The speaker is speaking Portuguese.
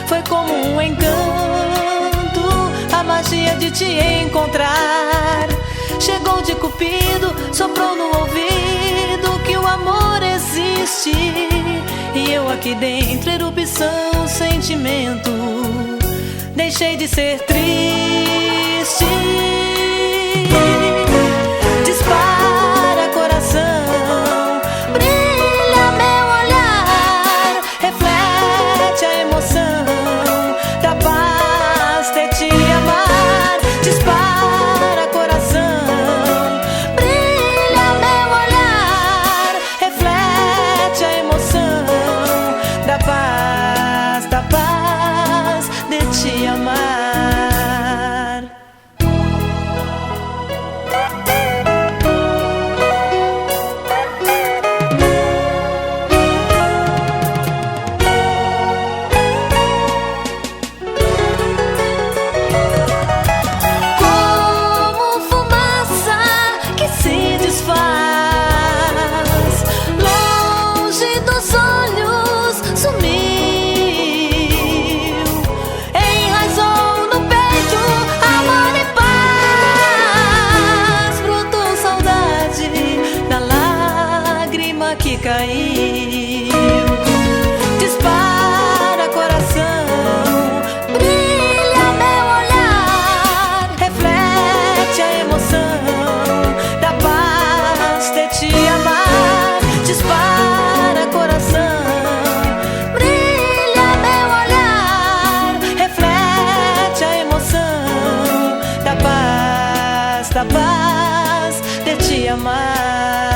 Foi como um encanto, a magia de te encontrar. Chegou de Cupido, soprou no ouvido que o amor existe. E eu aqui dentro, erupção, sentimento. Deixei de ser triste. Dispara coração, brilha meu olhar, reflete a emoção da paz de te amar. Dispara coração, brilha meu olhar, reflete a emoção da paz de te amar. Que caiu. Dispara coração, brilha meu olhar, reflete a emoção da paz de te amar. Dispara coração, brilha meu olhar, reflete a emoção da paz de te amar.